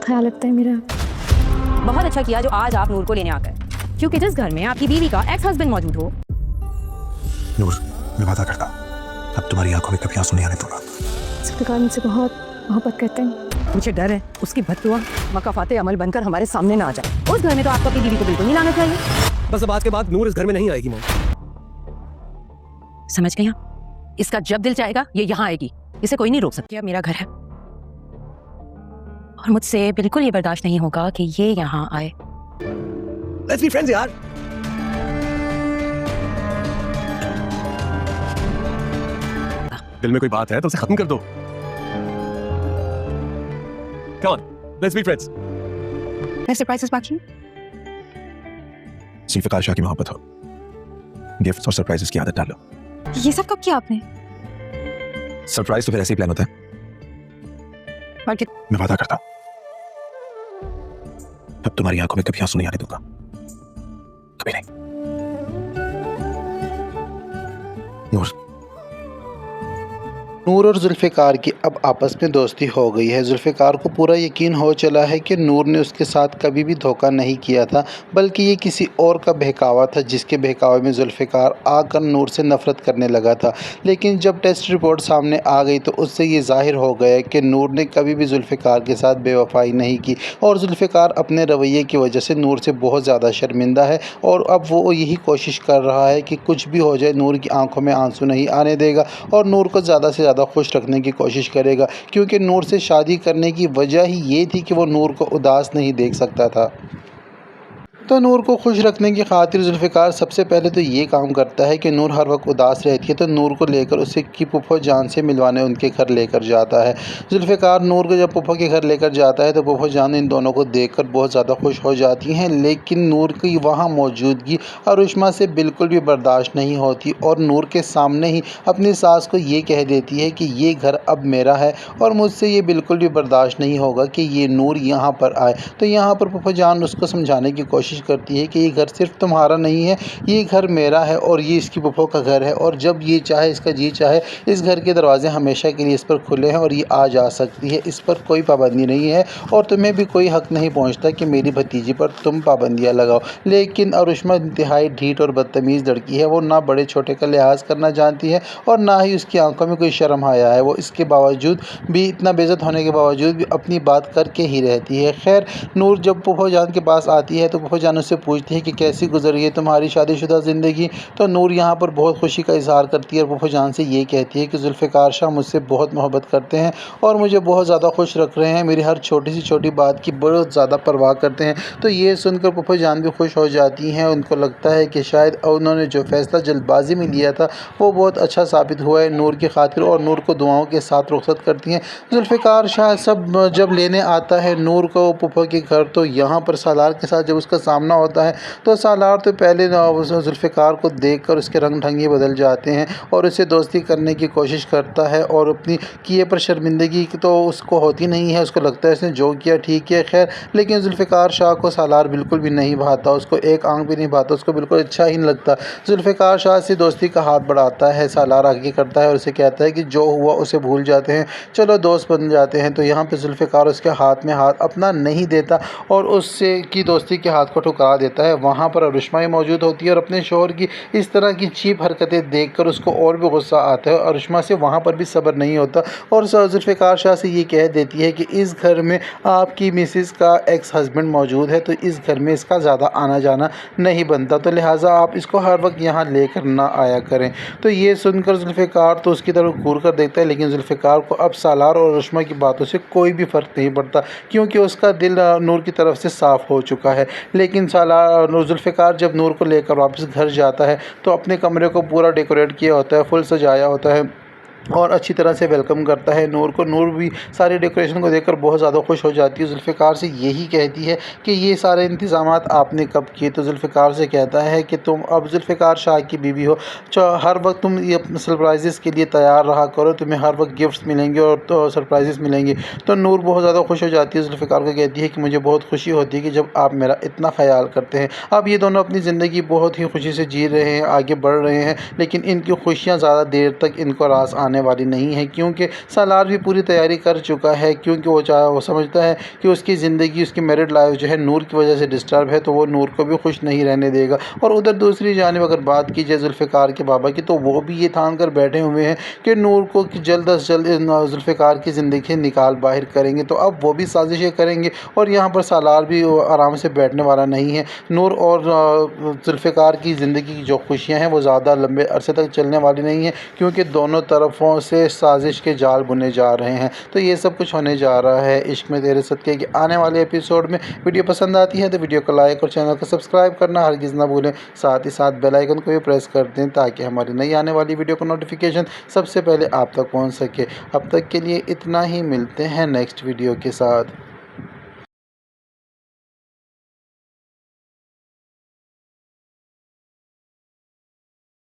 बहुत ख्याल रखते हैं मेरा। बहुत अच्छा किया जो आज आप नूर को लेने आ गए, क्योंकि जिस घर में आपकी बीवी का एक्स हस्बैंड मौजूद हो। नूर, मैं वादा करता अब तुम्हारी आंखों में कभी आंसू नहीं आने दूंगा। जुल्फ़िकार मुझसे बहुत मोहब्बत करते हैं। मुझे डर है उसकी बद्दुआ मकाफाते अमल बनकर हमारे सामने ना आ जाए। उस घर में तो आपको अपनी बीवी को बिल्कुल नहीं लाना चाहिए। बस अब आज के बाद नूर इस घर में नहीं आएगी। मॉम, समझ गई? इसका जब दिल चाहेगा ये यहाँ आएगी, इसे कोई नहीं रोक सकती। अब मेरा घर है और मुझसे बिल्कुल ये बर्दाश्त नहीं होगा कि ये यहाँ आए। लेट्स बी फ्रेंड्स यार। दिल में कोई बात है तो उसे खत्म कर दो। Come on, let's be friends. मैं सरप्राइजेस बाकी जुल्फ़िकार शाह की मोहब्बत हो, गिफ्ट्स और सरप्राइजेस की आदत डालो। ये सब कब किया आपने? सरप्राइज तो फिर ऐसे ही प्लान होता है। मैं वादा करता हूं अब तुम्हारी आंखों में कभी आंसू नहीं आने दूंगा, कभी नहीं। नूर और जुल्फ़िकार की अब आपस में दोस्ती हो गई है। जुल्फ़िकार को पूरा यकीन हो चला है कि नूर ने उसके साथ कभी भी धोखा नहीं किया था, बल्कि ये किसी और का बहकावा था, जिसके बहकावे में जुल्फ़िकार आकर नूर से नफ़रत करने लगा था। लेकिन जब टेस्ट रिपोर्ट सामने आ गई तो उससे ये ज़ाहिर हो गया कि नूर ने कभी भी जुल्फ़िकार के साथ बेवफ़ाई नहीं की और जुल्फ़िकार अपने रवैये की वजह से नूर से बहुत ज़्यादा शर्मिंदा है। और अब वो यही कोशिश कर रहा है कि कुछ भी हो जाए नूर की आंखों में आंसू नहीं आने देगा और नूर को ज़्यादा से ज़्यादा खुश रखने की कोशिश करेगा, क्योंकि नूर से शादी करने की वजह ही ये थी कि वो नूर को उदास नहीं देख सकता था। तो नूर को खुश रखने की खातिर जुल्फ़िकार सबसे पहले तो ये काम करता है कि नूर हर वक्त उदास रहती है तो नूर को लेकर उसे की फूफो जान से मिलवाने उनके घर लेकर जाता है। जुल्फ़िकार नूर को जब फूफो के घर लेकर जाता है तो फूफो जान इन दोनों को देखकर बहुत ज़्यादा खुश हो जाती हैं, लेकिन नूर की वहाँ मौजूदगी अरुष्मा से बिल्कुल भी बर्दाश्त नहीं होती और नूर के सामने ही अपनी सास को ये कह देती है कि ये घर अब मेरा है और मुझसे ये बिल्कुल भी बर्दाश्त नहीं होगा कि ये नूर यहाँ पर आए। तो यहाँ पर फूफो जान उसको समझाने की कोशिश करती है कि ये घर सिर्फ तुम्हारा नहीं है, ये घर मेरा है और ये इसकी फूफो का घर है और जब ये चाहे, इसका जी चाहे, इस घर के दरवाजे हमेशा के लिए इस पर खुले हैं और ये आ जा सकती है, इस पर कोई पाबंदी नहीं है और तुम्हें भी कोई हक नहीं पहुंचता कि मेरी भतीजी पर तुम पाबंदियां लगाओ। लेकिन अरुष्मा इंतहाई ढीठ और बदतमीज़ लड़की है, वो ना बड़े छोटे का लिहाज करना जानती है और ना ही उसकी आंखों में कोई शर्म आया है। वो इसके बावजूद भी, इतना बेइज्जत होने के बावजूद भी अपनी बात करके ही रहती है। खैर, नूर जब फूफो जान के पास आती है तो फूफो जान उससे पूछती है कि कैसी गुजर है तुम्हारी शादीशुदा ज़िंदगी। तो नूर यहाँ पर बहुत खुशी का इजहार करती है और फूफो जान से ये कहती है कि जुल्फ़िकार शाह मुझसे बहुत मोहब्बत करते हैं और मुझे बहुत ज़्यादा खुश रख रहे हैं, मेरी हर छोटी सी छोटी बात की बहुत ज़्यादा परवाह करते हैं। तो ये सुनकर फूफो जान भी खुश हो जाती हैं, उनको लगता है कि शायद उन्होंने जो फ़ैसला जल्दबाजी में लिया था वो बहुत अच्छा साबित हुआ है नूर की खातिर और नूर को दुआओं के साथ रुखसत करती हैं। जुल्फ़िकार शाह सब जब लेने आता है नूर को फूफो के घर, तो यहाँ पर सालार के साथ जब उसका सामना होता है तो सालार तो पहले जुल्फ़िकार को देखकर उसके रंग ढंग बदल जाते हैं और उससे दोस्ती करने की कोशिश करता है और अपनी किए पर शर्मिंदगी तो उसको होती नहीं है, उसको लगता है इसने जो किया ठीक है। खैर, लेकिन जुल्फ़िकार शाह को सालार बिल्कुल भी नहीं भाता, उसको एक आंख भी नहीं भाता, उसको बिल्कुल अच्छा ही नहीं लगता। जुल्फ़िकार शाह से दोस्ती का हाथ बढ़ाता है, सालार आगे करता है और उसे कहता है कि जो हुआ उसे भूल जाते हैं, चलो दोस्त बन जाते हैं। तो यहाँ पर जुल्फ़िकार उसके हाथ में हाथ अपना नहीं देता और उससे की दोस्ती के हाथ को ठुकरा देता है। वहाँ पर अरुष्मा मौजूद होती है और अपने शोहर की इस तरह की चीप हरकतें देखकर उसको और भी गुस्सा आता है। अरुष्मा से वहाँ पर भी सब्र नहीं होता और जुल्फ़िकार शाह से ये कह देती है कि इस घर में आपकी मिसेस का एक्स हस्बैंड मौजूद है तो इस घर में इसका ज़्यादा आना जाना नहीं बनता, तो लिहाजा आप इसको हर वक्त यहाँ लेकर ना आया करें। तो ये सुनकर जुल्फ़िकार तो उसकी तरफ घूर कर देखता है, लेकिन जुल्फ़िकार को अब सालार और अरुष्मा की बातों से कोई भी फ़र्क नहीं पड़ता, क्योंकि उसका दिल नूर की तरफ से साफ़ हो चुका है। लेकिन जुल्फ़िकार जब नूर को लेकर वापस घर जाता है तो अपने कमरे को पूरा डेकोरेट किया होता है, फुल सजाया होता है और अच्छी तरह से वेलकम करता है नूर को। नूर भी सारे डेकोरेशन को देखकर बहुत ज़्यादा खुश हो जाती है, जुल्फ़िकार से यही कहती है कि ये सारे इंतज़ामात आपने कब किए। तो जुल्फ़िकार से कहता है कि तुम अब जुल्फ़िकार शाह की बीवी हो, हर वक्त तुम ये सरप्राइज़ के लिए तैयार रहा करो, तुम्हें हर वक्त गिफ्ट्स मिलेंगे और तो सरप्राइज़ मिलेंगे। तो नूर बहुत ज़्यादा खुश हो जाती है, जुल्फ़िकार को कहती है कि मुझे बहुत खुशी होती है कि जब आप मेरा इतना ख्याल करते हैं। अब ये दोनों अपनी ज़िंदगी बहुत ही खुशी से जी रहे हैं, आगे बढ़ रहे हैं, लेकिन इनकी खुशियाँ ज़्यादा देर तक इनको रास आने आने वाली नहीं है, क्योंकि सालार भी पूरी तैयारी कर चुका है, क्योंकि वो समझता है कि उसकी ज़िंदगी, उसकी मैरिड लाइफ जो है नूर की वजह से डिस्टर्ब है, तो वो नूर को भी खुश नहीं रहने देगा। और उधर दूसरी जानिब अगर बात की जाए जुल्फ़िकार के बाबा की, तो वो भी ये ठान कर बैठे हुए हैं कि नूर को जल्द अज जल्द जुल्फ़िकार की ज़िंदगी निकाल बाहर करेंगे। तो अब वो भी साजिशें करेंगे और यहाँ पर सालार भी आराम से बैठने वाला नहीं है। नूर और जुल्फ़िकार की ज़िंदगी की जो खुशियाँ हैं वो ज़्यादा लंबे अरसे तक चलने वाली नहीं है, क्योंकि दोनों तरफ़ों से साजिश के जाल बुने जा रहे हैं। तो ये सब कुछ होने जा रहा है इश्क में तेरे सदके के आने वाले एपिसोड में। वीडियो पसंद आती है तो वीडियो को लाइक और चैनल को सब्सक्राइब करना हरगिज़ ना भूलें। साथ ही साथ बेल आइकन को भी प्रेस कर दें ताकि हमारी नई आने वाली वीडियो का नोटिफिकेशन सबसे पहले आप तक पहुंच सके। अब तक के लिए इतना ही, मिलते हैं नेक्स्ट वीडियो के साथ।